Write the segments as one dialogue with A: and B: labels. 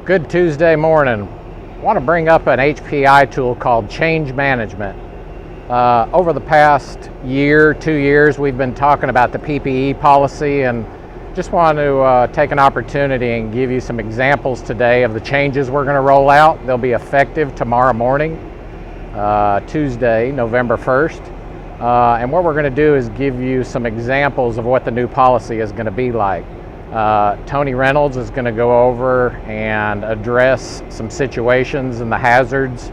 A: Good Tuesday morning. I want to bring up an HPI tool called Change Management. Over the past year, 2 years, we've been talking about the PPE policy, and just want to take an opportunity and give you some examples today of the changes we're going to roll out. They'll be effective tomorrow morning, Tuesday, November 1st. And what we're going to do is give you some examples of what the new policy is going to be like. Tony Reynolds is going to go over and address some situations and the hazards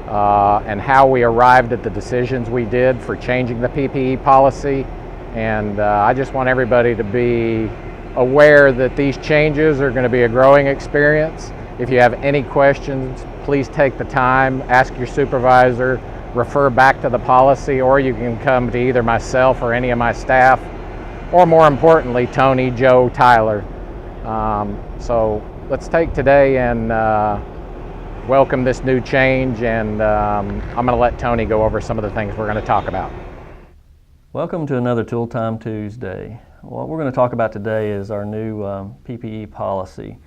A: and how we arrived at the decisions we did for changing the PPE policy. And I just want everybody to be aware that these changes are going to be a growing experience. If you have any questions, please take the time, ask your supervisor, refer back to the policy, or you can come to either myself or any of my staff, or more importantly, Tony, Joe, Tyler. So let's take today and welcome this new change, and I'm going to let Tony go over some of the things we're going to talk about.
B: Welcome to another Tool Time Tuesday. What we're going to talk about today is our new PPE policy.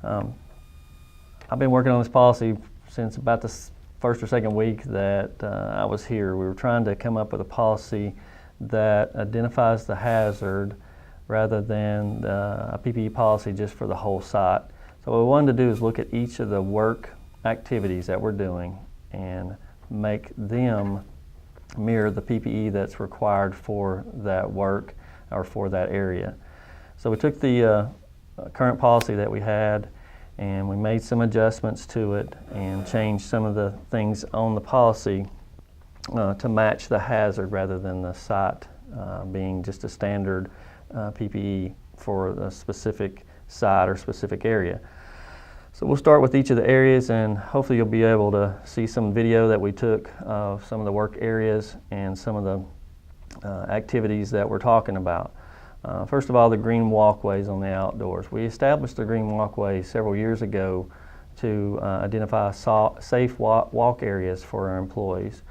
B: I've been working on this policy since about the first or second week that I was here. We were trying to come up with a policy that identifies the hazard rather than a PPE policy just for the whole site. So what we wanted to do is look at each of the work activities that we're doing and make them mirror the PPE that's required for that work or for that area. So we took the current policy that we had and we made some adjustments to it and changed some of the things on the policy to match the hazard rather than the site being just a standard PPE for a specific site or specific area. So we'll start with each of the areas, and hopefully you'll be able to see some video that we took of some of the work areas and some of the activities that we're talking about. First of all, the green walkways on the outdoors. We established the green walkways several years ago to identify safe walk areas for our employees.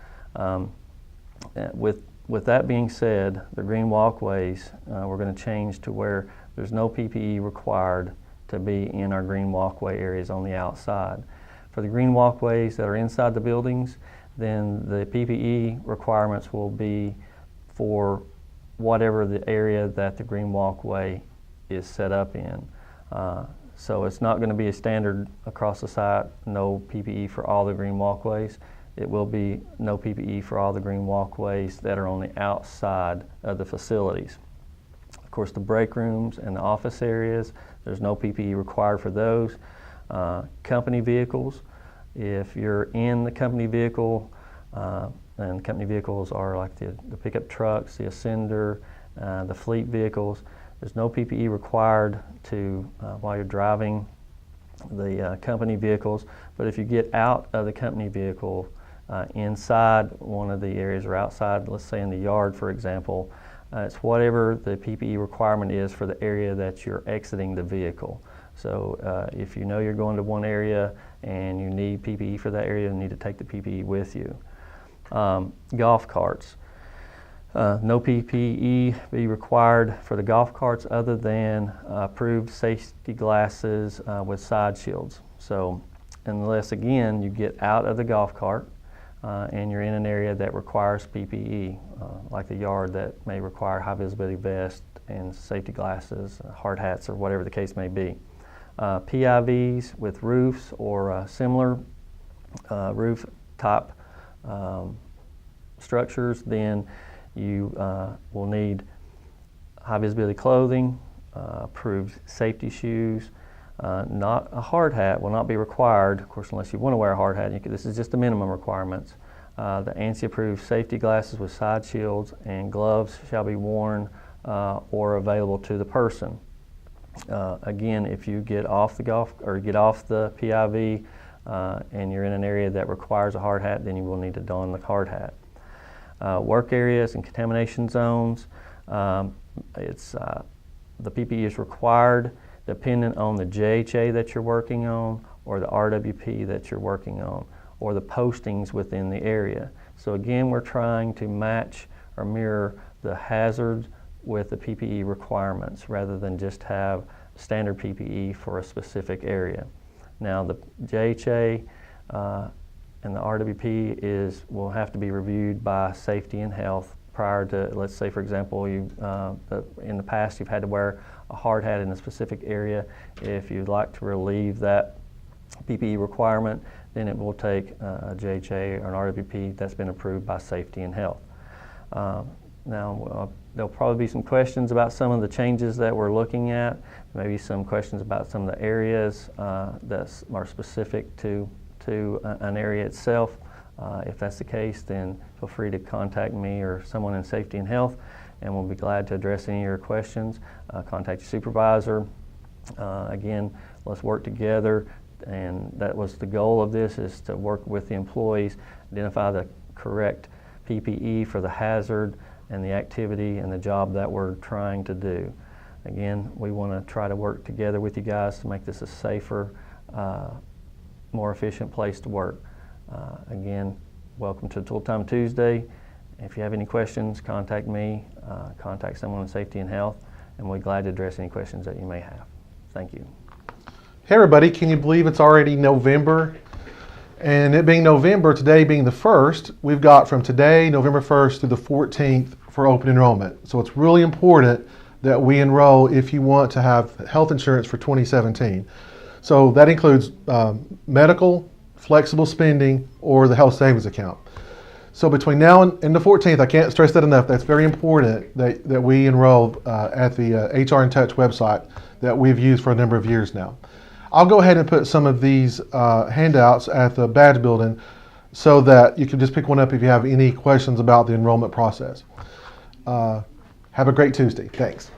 B: With that being said, the green walkways we're going to change to where there's no PPE required to be in our green walkway areas on the outside. For the green walkways that are inside the buildings, then the PPE requirements will be for whatever the area that the green walkway is set up in. So it's not going to be a standard across the site, no PPE for all the green walkways. It will be no PPE for all the green walkways that are on the outside of the facilities. Of course, the break rooms and the office areas, there's no PPE required for those. Company vehicles, if you're in the company vehicle, and company vehicles are like the pickup trucks, the Ascender, the fleet vehicles, there's no PPE required to while you're driving the company vehicles. But if you get out of the company vehicle, inside one of the areas or outside, let's say in the yard, for example, it's whatever the PPE requirement is for the area that you're exiting the vehicle. So if you know you're going to one area and you need PPE for that area, you need to take the PPE with you. Golf carts. No PPE be required for the golf carts other than approved safety glasses with side shields. So unless, again, you get out of the golf cart and you're in an area that requires PPE, like the yard that may require high visibility vest and safety glasses, hard hats, or whatever the case may be. PIVs with roofs or similar roof top structures, then you will need high visibility clothing, approved safety shoes. Not a hard hat will not be required, of course, unless you want to wear a hard hat. This is just the minimum requirements. The ANSI approved safety glasses with side shields and gloves shall be worn or available to the person. Again, if you get off the PIV and you're in an area that requires a hard hat, then you will need to don the hard hat. Work areas and contamination zones, the PPE is required dependent on the JHA that you're working on or the RWP that you're working on or the postings within the area. So again, we're trying to match or mirror the hazard with the PPE requirements rather than just have standard PPE for a specific area. Now the JHA and the RWP will have to be reviewed by safety and health prior to, let's say for example, in the past you've had to wear a hard hat in a specific area. If you'd like to relieve that PPE requirement, then it will take a JHA or an RWP that's been approved by safety and health. Now, there'll probably be some questions about some of the changes that we're looking at, maybe some questions about some of the areas that are specific to an area itself. If that's the case, then feel free to contact me or someone in safety and health, and we'll be glad to address any of your questions. Contact your supervisor. Again, let's work together, and that was the goal of this, is to work with the employees, identify the correct PPE for the hazard and the activity and the job that we're trying to do. Again, we want to try to work together with you guys to make this a safer, more efficient place to work. Again, welcome to Tool Time Tuesday. If you have any questions, contact me, contact someone in safety and health, and we're glad to address any questions that you may have. Thank you.
C: Hey everybody, can you believe it's already November? And it being November, today being the 1st, we've got from today, November 1st through the 14th for open enrollment. So it's really important that we enroll if you want to have health insurance for 2017. So that includes medical, flexible spending, or the health savings account. So between now and the 14th, I can't stress that enough, that's very important that we enroll at the HR in Touch website that we've used for a number of years now. I'll go ahead and put some of these handouts at the badge building so that you can just pick one up if you have any questions about the enrollment process. Have a great Tuesday. Thanks.